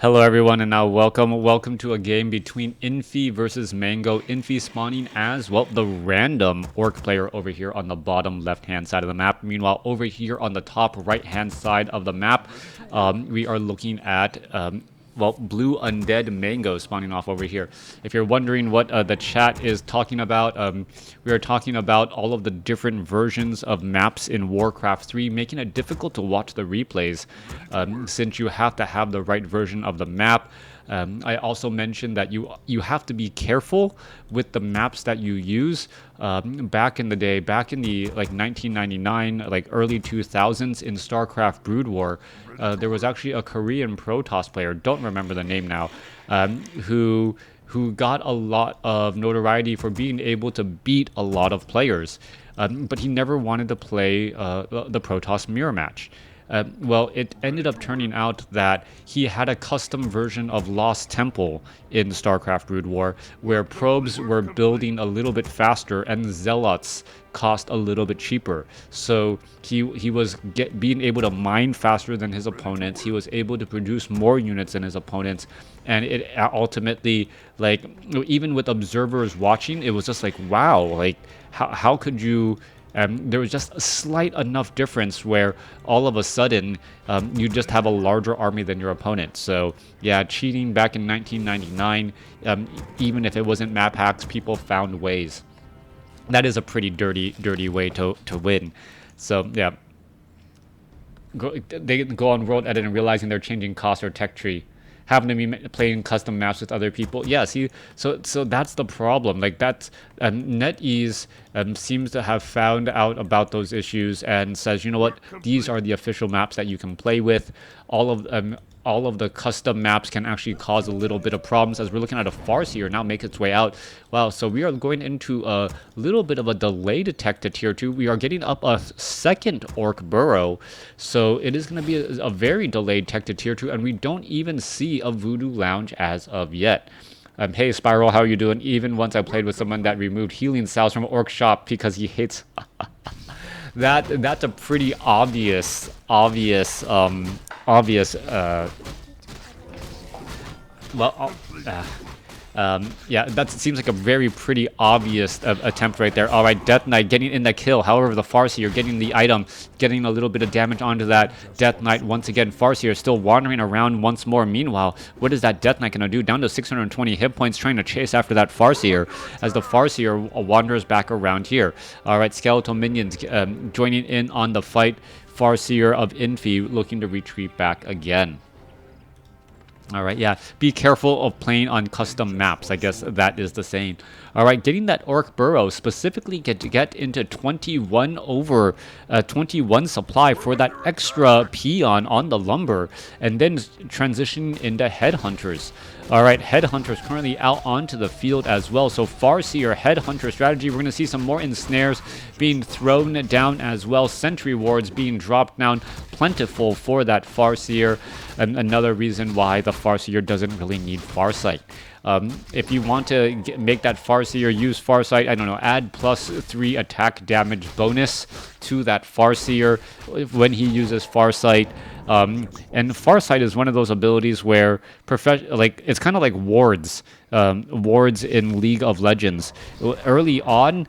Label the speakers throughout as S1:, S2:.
S1: Hello everyone and now welcome to a game between Infi versus Mango. Infi spawning as, well, the random orc player over here on the bottom left hand side of the map. Meanwhile, over here on the top right hand side of the map, we are looking at well, blue undead Mango spawning off over here. If you're wondering what the chat is talking about, we are talking about all of the different versions of maps in WarCraft 3, making it difficult to watch the replays since you have to have the right version of the map. I also mentioned that you have to be careful with the maps that you use. Back in the day, back in the 1999, early 2000s in StarCraft Brood War, there was actually a Korean Protoss player, don't remember the name now, who got a lot of notoriety for being able to beat a lot of players, but he never wanted to play the Protoss mirror match. Well, it ended up turning out that he had a custom version of Lost Temple in StarCraft Brood War, where probes were building a little bit faster and zealots cost a little bit cheaper. So he was being able to mine faster than his opponents. He was able to produce more units than his opponents, and it ultimately, even with observers watching, it was just like, wow, how could you? There was just a slight enough difference where all of a sudden you just have a larger army than your opponent. So yeah, cheating back in 1999, even if it wasn't map hacks, people found ways. That is a pretty dirty way to win. So yeah, they go on world edit and realizing they're changing cost or tech tree. Having to be playing custom maps with other people. Yeah, see, so that's the problem. That's NetEase seems to have found out about those issues and says, you know what, these are the official maps that you can play with. All of the custom maps can actually cause a little bit of problems. As we're looking at a Farseer now make its way out. Wow, so we are going into a little bit of a delayed tech to tier 2. We are getting up a second Orc Burrow, so it is going to be a very delayed tech to tier 2, and we don't even see a Voodoo Lounge as of yet. Hey Spiral, how are you doing? Even once I played with someone that removed healing salves from Orc Shop because he hates... That's a pretty obvious yeah, that seems like a very pretty obvious attempt right there. All right, Death Knight getting in the kill. However, the Farseer getting the item, getting a little bit of damage onto that. Death Knight once again. Farseer still wandering around once more. Meanwhile, what is that Death Knight gonna do? Down to 620 hit points, trying to chase after that Farseer as the Farseer wanders back around here. All right, Skeletal Minions joining in on the fight. Farseer of Infi looking to retreat back again. All right, yeah, be careful of playing on custom maps. I guess that is the saying. All right, getting that Orc Burrow, specifically get into 21 over 21 supply for that extra peon on the lumber, and then transitioning into Headhunters. All right, Headhunters currently out onto the field as well. So Farseer Headhunter strategy, we're going to see some more ensnares being thrown down as well. Sentry wards being dropped down, plentiful for that Farseer. And another reason why the Farseer doesn't really need Farsight. If you want to make that Farseer use Farsight, I don't know, add +3 attack damage bonus to that Farseer when he uses Farsight. And Farsight is one of those abilities where it's kind of like wards, wards in League of Legends. Early on,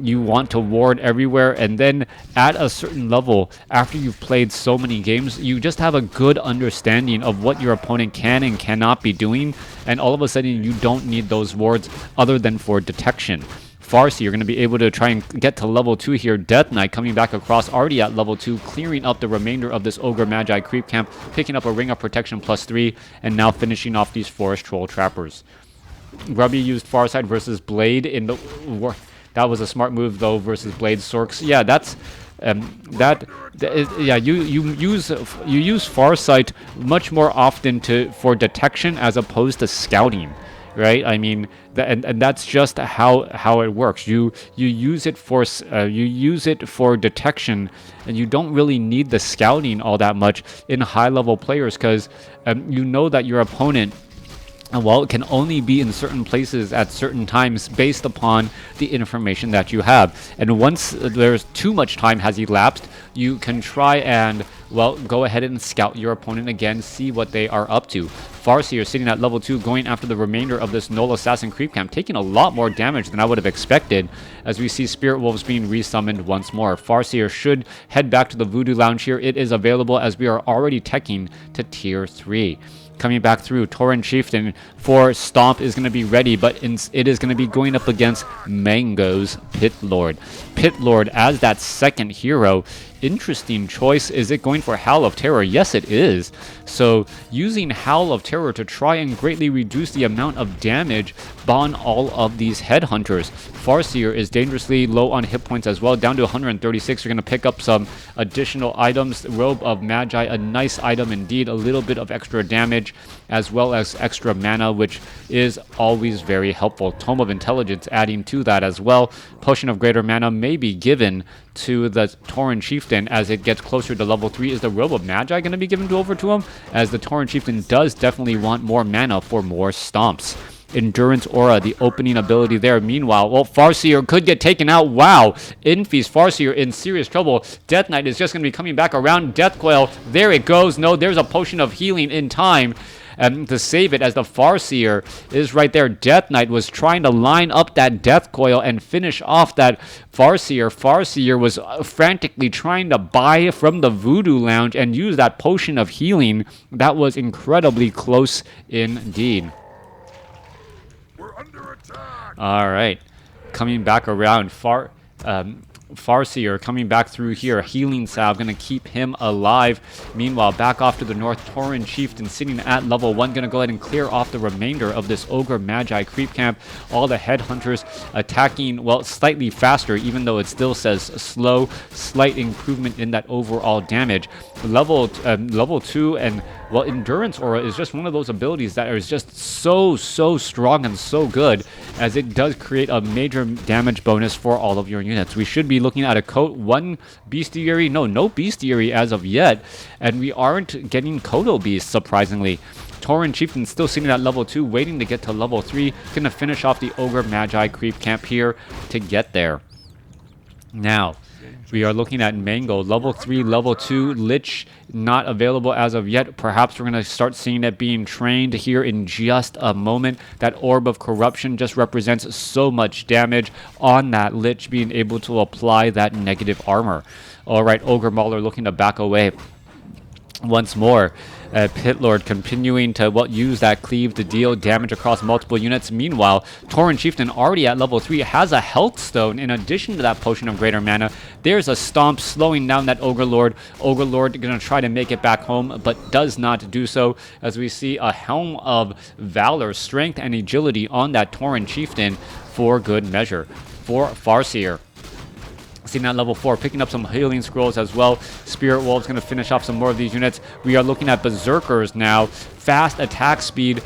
S1: you want to ward everywhere, and then at a certain level, after you've played so many games, you just have a good understanding of what your opponent can and cannot be doing, and all of a sudden you don't need those wards other than for detection. Farseer, you're going to be able to try and get to level 2 here. Death Knight coming back across, already at level 2, clearing up the remainder of this Ogre Magi creep camp, picking up a Ring of Protection +3, and now finishing off these Forest Troll Trappers. Grubby used Farsight versus Blade in the... That was a smart move though versus Blade Sorks. Yeah, that's yeah. You use Farsight much more often for detection as opposed to scouting, right? I mean, and that's just how it works. You use it for detection, and you don't really need the scouting all that much in high level players because you know that your opponent, well, it can only be in certain places at certain times based upon the information that you have. And once there's too much time has elapsed, you can try and, well, go ahead and scout your opponent again, see what they are up to. Farseer sitting at level 2, going after the remainder of this Null Assassin creep camp, taking a lot more damage than I would have expected, as we see Spirit Wolves being resummoned once more. Farseer should head back to the Voodoo Lounge here. It is available as we are already teching to tier 3. Coming back through, Tauren Chieftain for Stomp is going to be ready, but it is going to be going up against Mango's Pit Lord. Pit Lord as that second hero. Interesting choice. Is it going for Howl of Terror? Yes, it is. So using Howl of Terror to try and greatly reduce the amount of damage on all of these headhunters. Farseer is dangerously low on hit points as well, down to 136. You're going to pick up some additional items. Robe of Magi, a nice item indeed. A little bit of extra damage as well as extra mana, which is always very helpful. Tome of Intelligence adding to that as well. Potion of Greater Mana may be given to the Tauren Chieftain as it gets closer to level 3. Is the Robe of Magi going to be given over to him? As the Tauren Chieftain does definitely want more mana for more stomps. Endurance Aura, the opening ability there. Meanwhile, well, Farseer could get taken out. Wow. Infi's Farseer in serious trouble. Death Knight is just going to be coming back around. Death Coil, there it goes. No, there's a potion of healing in time to save it as the Farseer is right there. Death Knight was trying to line up that Death Coil and finish off that Farseer. Farseer was frantically trying to buy from the Voodoo Lounge and use that potion of healing. That was incredibly close indeed. All right, coming back around, Farseer coming back through here. Healing Salve going to keep him alive. Meanwhile, back off to the north, Tauren Chieftain sitting at level 1. Going to go ahead and clear off the remainder of this Ogre Magi creep camp. All the headhunters attacking, well, slightly faster, even though it still says slow. Slight improvement in that overall damage. Level 2 and, well, Endurance Aura is just one of those abilities that is just so strong and so good, as it does create a major damage bonus for all of your units. We should be looking at a coat, one bestiary, no bestiary as of yet, and we aren't getting Kodo Beast, surprisingly. Tauren Chieftain still sitting at level 2, waiting to get to level 3. Gonna finish off the Ogre Magi creep camp here to get there. Now, we are looking at Mango, level 3, level 2, Lich not available as of yet. Perhaps we're going to start seeing it being trained here in just a moment. That Orb of Corruption just represents so much damage on that Lich being able to apply that negative armor. All right, Ogre Mauler looking to back away once more. Pit Lord continuing to use that cleave to deal damage across multiple units. Meanwhile, Tauren Chieftain already at level 3 has a health stone in addition to that potion of greater mana. There's a stomp slowing down that Ogre Lord. Ogre Lord gonna try to make it back home, but does not do so, as we see a Helm of Valor, strength and agility on that Tauren Chieftain for good measure. For Farseer, sitting at level 4, picking up some healing scrolls as well. Spirit Wolves going to finish off some more of these units. We are looking at Berserkers now. Fast attack speed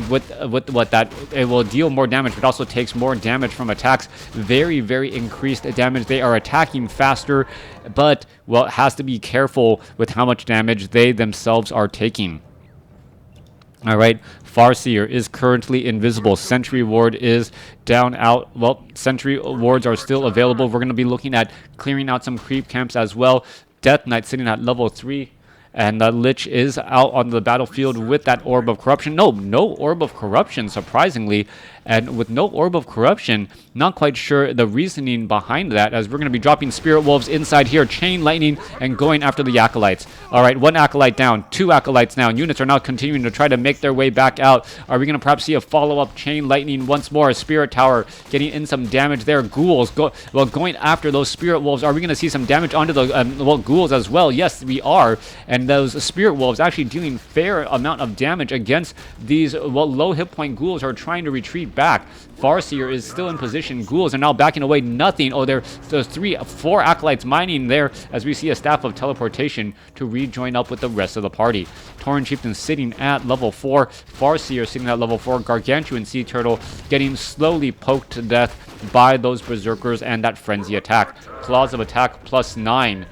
S1: with what that it will deal more damage, but also takes more damage from attacks. Very increased damage. They are attacking faster, but well, it has to be careful with how much damage they themselves are taking. All right, Farseer is currently invisible. Sentry Ward is down out. Well, Sentry Wards are still available. We're going to be looking at clearing out some creep camps as well. Death Knight sitting at level 3. And the Lich is out on the battlefield with that Orb of Corruption. No Orb of Corruption, surprisingly. And with no Orb of Corruption, not quite sure the reasoning behind that, as we're going to be dropping Spirit Wolves inside here, Chain Lightning, and going after the Acolytes. All right, 1 Acolyte down, 2 Acolytes down. Units are now continuing to try to make their way back out. Are we going to perhaps see a follow-up Chain Lightning once more? A Spirit Tower getting in some damage there. Ghouls, going after those Spirit Wolves. Are we going to see some damage onto the Ghouls as well? Yes, we are. And those Spirit Wolves actually dealing fair amount of damage against these low hit point Ghouls who are trying to retreat back. Farseer is still in position. Ghouls are now backing away. Nothing. Oh, there's 4 Acolytes mining there, as we see a Staff of Teleportation to rejoin up with the rest of the party. Tauren Chieftain sitting at level 4. Farseer sitting at level 4. Gargantuan Sea Turtle getting slowly poked to death by those Berserkers and that Frenzy attack. Claws of Attack +9.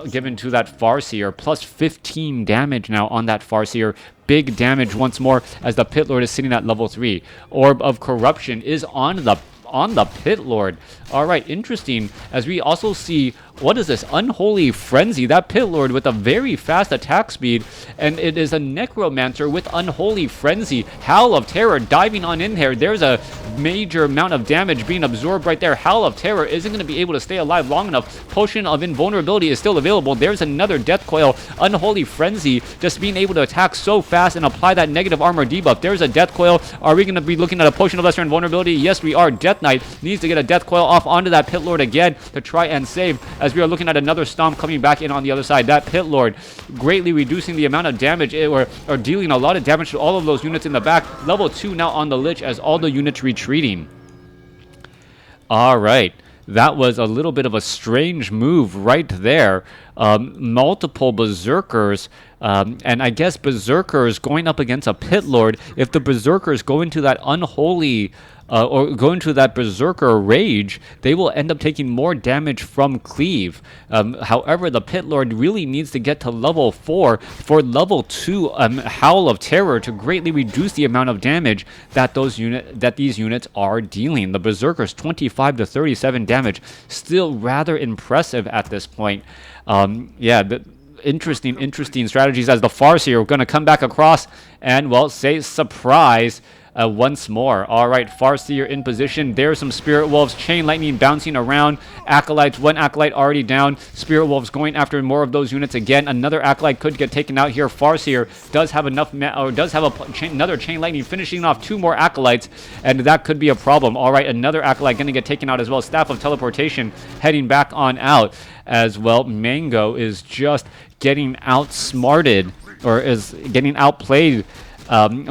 S1: Given to that Farseer, +15 damage now on that Farseer. Big damage once more as the Pit Lord is sitting at level 3. Orb of Corruption is on the Pit Lord. All right, interesting, as we also see what is this? Unholy Frenzy. That Pit Lord with a very fast attack speed, and it is a Necromancer with Unholy Frenzy. Howl of Terror diving on in there. There's a major amount of damage being absorbed right there. Howl of Terror isn't going to be able to stay alive long enough. Potion of Invulnerability is still available. There's another Death Coil. Unholy Frenzy just being able to attack so fast and apply that negative armor debuff. There's a Death Coil. Are we going to be looking at a Potion of Lesser Invulnerability? Yes, we are. Death Knight needs to get a Death Coil off onto that Pit Lord again to try and save, as we are looking at another Stomp coming back in on the other side. That Pit Lord greatly reducing the amount of damage, or dealing a lot of damage to all of those units in the back. Level 2 now on the Lich as all the units retreating. Alright, that was a little bit of a strange move right there. Multiple Berserkers, and I guess Berserkers going up against a Pit Lord. If the Berserkers go into that unholy or go into that Berserker Rage, they will end up taking more damage from Cleave. However, the Pit Lord really needs to get to level 4 for level 2 Howl of Terror to greatly reduce the amount of damage that these units are dealing. The Berserkers 25 to 37 damage, still rather impressive at this point. Yeah, interesting strategies as the Farseer are going to come back across and, well, say surprise once more. Alright, Farseer in position. There's some Spirit Wolves, Chain Lightning bouncing around. Acolytes, one Acolyte already down. Spirit Wolves going after more of those units again. Another Acolyte could get taken out here. Farseer does have enough, another Chain Lightning finishing off 2 more Acolytes, and that could be a problem. Alright, another Acolyte going to get taken out as well. Staff of Teleportation heading back on out as well. Mango is just getting outsmarted, or is getting outplayed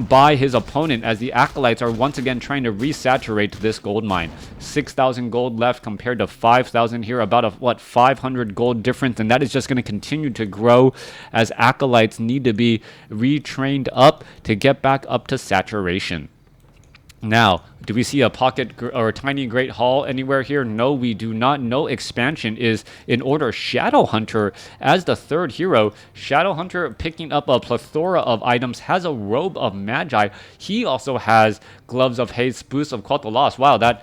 S1: by his opponent, as the Acolytes are once again trying to resaturate this gold mine. 6,000 gold left compared to 5,000 here, about a 500 gold difference, and that is just going to continue to grow as Acolytes need to be retrained up to get back up to saturation. Now, do we see a pocket or a tiny great hall anywhere here? No, we do not. No expansion is in order. Shadowhunter as the third hero. Shadowhunter picking up a plethora of items, has a robe of magi. He also has gloves of haste, boost of Cult of Loss. Wow, that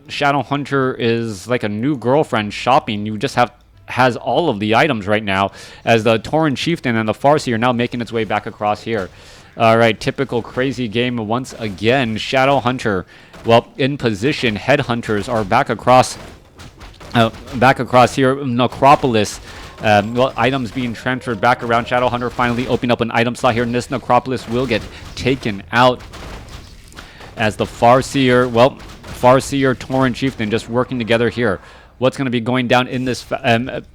S1: Shadowhunter is like a new girlfriend shopping. You just has all of the items right now, as the Tauren Chieftain and the Farseer are now making its way back across here. Alright, typical crazy game once again. Shadowhunter, well, in position. Headhunters are back across here. Necropolis, well, items being transferred back around. Shadowhunter finally opening up an item slot here, and this Necropolis will get taken out as the Farseer, well, Farseer, Tauren Chieftain just working together here. What's going to be going down in this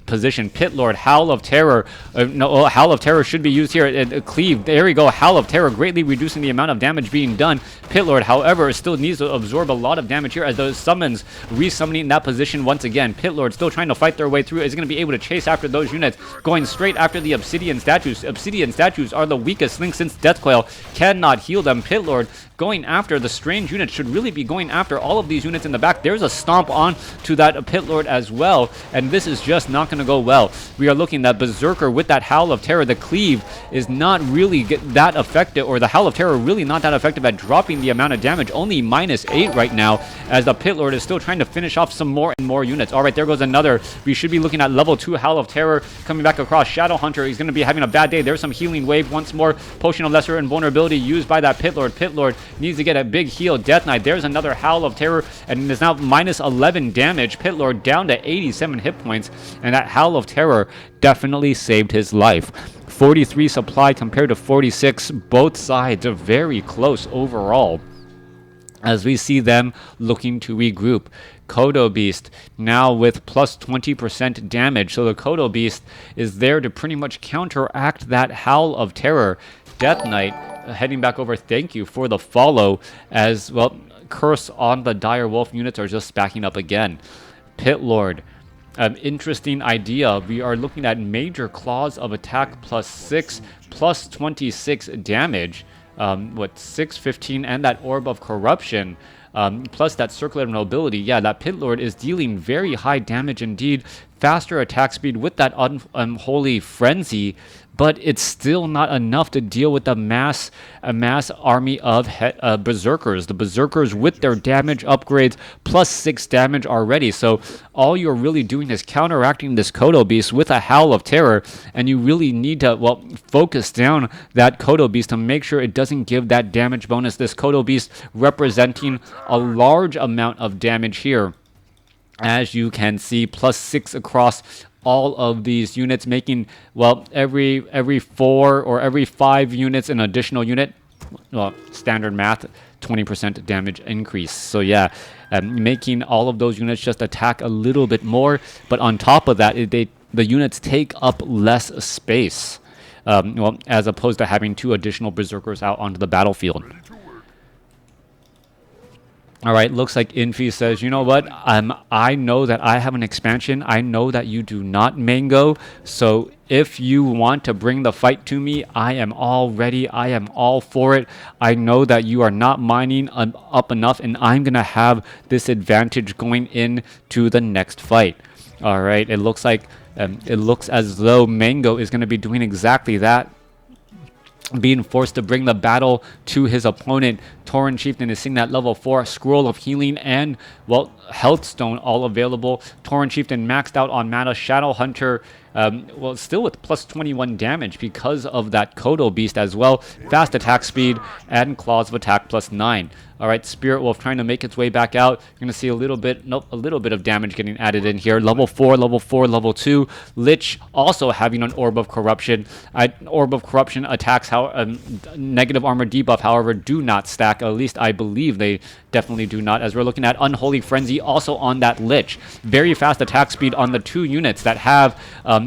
S1: position? Pit Lord, Howl of Terror. No, Howl of Terror should be used here. Cleave, there we go. Howl of Terror greatly reducing the amount of damage being done. Pit Lord, however, still needs to absorb a lot of damage here as those summons resummoning that position once again. Pit Lord still trying to fight their way through. Is going to be able to chase after those units, going straight after the Obsidian Statues. Obsidian Statues are the weakest link since Death Coil cannot heal them. Pit Lord going after the strange units, should really be going after all of these units in the back. There's a stomp on to that Pit Lord as well, and this is just not going to go well. We are looking at Berserker with that Howl of Terror. The Cleave is not really that effective, or the Howl of Terror really not that effective at dropping the amount of damage. Only -8 right now, as the Pit Lord is still trying to finish off some more and more units. Alright, there goes another. We should be looking at level 2 Howl of Terror coming back across. Shadowhunter, he's going to be having a bad day. There's some healing wave once more. Potion of Lesser Invulnerability used by that Pit Lord. Pit Lord needs to get a big heal. Death Knight, there's another Howl of Terror, and it's now -11 damage. Pit Lord down to 87 hit points, and that Howl of Terror definitely saved his life. 43 supply compared to 46. Both sides are very close overall, as we see them looking to regroup. Kodo Beast now with plus 20% damage, so the Kodo Beast is there to pretty much counteract that Howl of Terror. Death Knight heading back over. Thank you for the follow, as well. Curse on the Dire Wolf units are just backing up again. Pit Lord, interesting idea. We are looking at Major Claws of Attack +6, plus 26 damage. 6, 15, and that Orb of Corruption, plus that Circlet of Nobility. Yeah, that Pit Lord is dealing very high damage indeed. Faster attack speed with that Unholy Frenzy, but it's still not enough to deal with a mass army of berserkers. The berserkers with their damage upgrades plus 6 damage already. So all you're really doing is counteracting this Kodo Beast with a Howl of Terror, and you really need to, well, focus down that Kodo Beast to make sure it doesn't give that damage bonus. This Kodo Beast representing a large amount of damage here. As you can see, plus 6 across all of these units, making, well, every 4 or every 5 units an additional unit. Well, standard math, 20% damage increase. So yeah, making all of those units just attack a little bit more. But on top of that, the units take up less space. Well, as opposed to having 2 additional berserkers out onto the battlefield. All right, looks like Infi says, you know what, I know that I have an expansion. I know that you do not, Mango. So if you want to bring the fight to me, I am all ready. I am all for it. I know that you are not mining up enough, and I'm going to have this advantage going into the next fight. All right, it looks like, it looks as though Mango is going to be doing exactly that. Being forced to bring the battle to his opponent. Tauren Chieftain is seeing that level 4 Scroll of Healing and, well, Health Stone all available. Tauren Chieftain maxed out on mana. Shadow Hunter, well, still with plus 21 damage because of that Kodo Beast as well. Fast attack speed and Claws of Attack plus 9. All right, Spirit Wolf trying to make its way back out. You're going to see a little bit of damage getting added in here. Level 4, level 2. Lich also having an Orb of Corruption. Orb of Corruption attacks, negative armor debuff, however, do not stack. At least I believe they definitely do not, as we're looking at Unholy Frenzy also on that Lich. Very fast attack speed on the 2 units that have, well,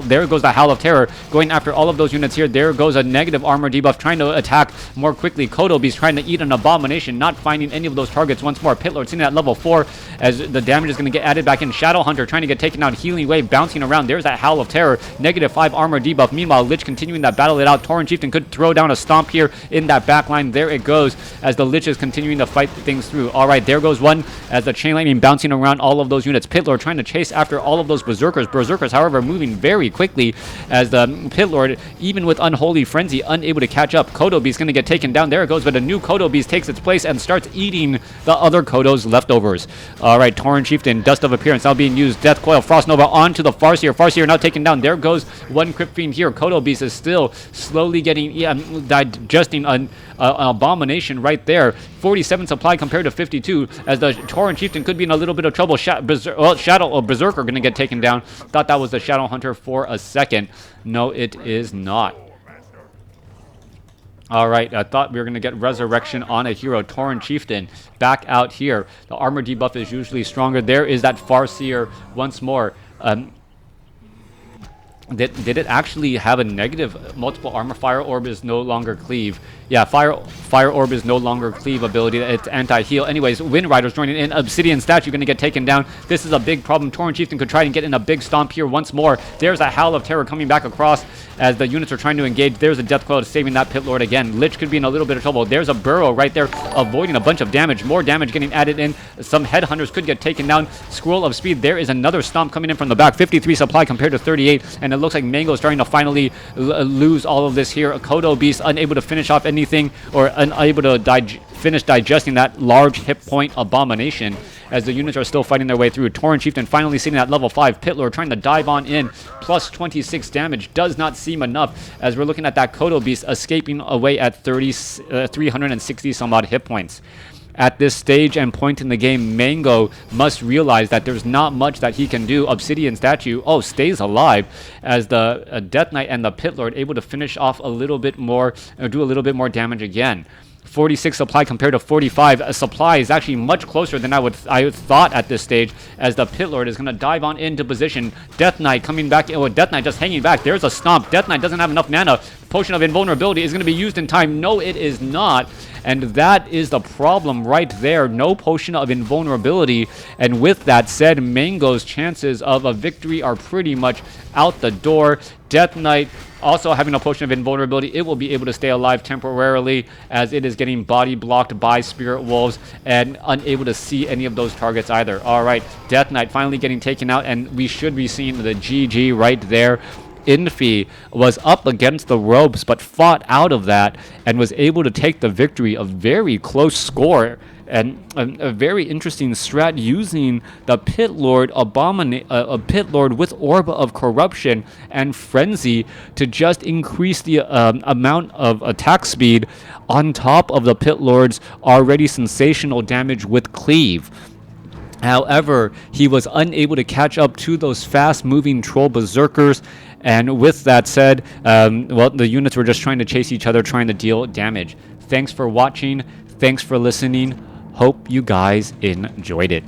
S1: there goes the Howl of Terror going after all of those units here. There goes a negative armor debuff trying to attack more quickly. Kodo Beast trying to eat an Abomination, not finding any of those targets once more. Pitlord seeing that level 4 as the damage is going to get added back in. Shadow Hunter trying to get taken out. Healing Wave bouncing around. There's that Howl of Terror. Negative 5 armor debuff. Meanwhile, Lich continuing that battle it out. Tauren Chieftain could throw down a stomp here in that back line. There it goes as the Lich is continuing to fight things through. All right, there goes one as the Chain Lightning bouncing around all of those units. Pitlord trying to chase after all of those Berserkers. Berserkers, however, moving very quickly as the Pitlord, even with Unholy Frenzy, unable to catch up. Kodo Beast going to get taken down. There it goes, but a new Kodo Beast takes its place and starts eating the other Kodo's leftovers. All right, Tauren Chieftain, Dust of Appearance now being used. Death Coil, Frost Nova onto the Farseer. Farseer now taken down. There goes one Crypt Fiend here. Kodo Beast is still slowly getting, digesting an Abomination right there. 47 supply compared to 52 as the Tauren Chieftain could be in a little bit of trouble. Berserker going to get taken down. Thought that was the Shadow Hunter for a second. No, it is not. All right, I thought we were going to get Resurrection on a hero. Tauren Chieftain back out here. The armor debuff is usually stronger. There is that Farseer once more. Did it actually have a negative multiple armor? Fire Orb is no longer cleave. Yeah, Fire Orb is no longer cleave ability. It's anti-heal. Anyways, Wind Rider's joining in. Obsidian Statue going to get taken down. This is a big problem. Tauren Chieftain could try and get in a big stomp here once more. There's a Howl of Terror coming back across as the units are trying to engage. There's a Death Coil saving that Pit Lord again. Lich could be in a little bit of trouble. There's a Burrow right there avoiding a bunch of damage. More damage getting added in. Some Headhunters could get taken down. Scroll of Speed. There is another stomp coming in from the back. 53 supply compared to 38. And it looks like Mango is starting to finally lose all of this here. A Kodo Beast unable to finish off anything or unable to finish digesting that large hit point Abomination as the units are still fighting their way through. Tauren Chieftain finally sitting at level 5. Pitlord trying to dive on in. Plus 26 damage does not seem enough as we're looking at that Kodo Beast escaping away at 360 some odd hit points. At this stage and point in the game, Mango must realize that there's not much that he can do. Obsidian Statue, stays alive as the Death Knight and the Pit Lord able to finish off a little bit more, do a little bit more damage again. 46 supply compared to 45. A supply is actually much closer than I thought at this stage as the Pit Lord is going to dive on into position. Death Knight coming back. Death Knight just hanging back. There's a stomp. Death Knight doesn't have enough mana. Potion of Invulnerability is going to be used in time. No, it is not. And that is the problem right there. No Potion of Invulnerability. And with that said, Mango's chances of a victory are pretty much out the door. Death Knight also having a Potion of Invulnerability. It will be able to stay alive temporarily as it is getting body blocked by Spirit Wolves and unable to see any of those targets either. All right, Death Knight finally getting taken out, and we should be seeing the GG right there. Infi was up against the ropes but fought out of that and was able to take the victory. A very close score and a very interesting strat using the Pit Lord Pit Lord with Orb of Corruption and Frenzy to just increase the amount of attack speed on top of the Pit Lord's already sensational damage with Cleave. However, he was unable to catch up to those fast-moving troll berserkers, and with that said, well, the units were just trying to chase each other, trying to deal damage. Thanks for watching. Thanks for listening. Hope you guys enjoyed it.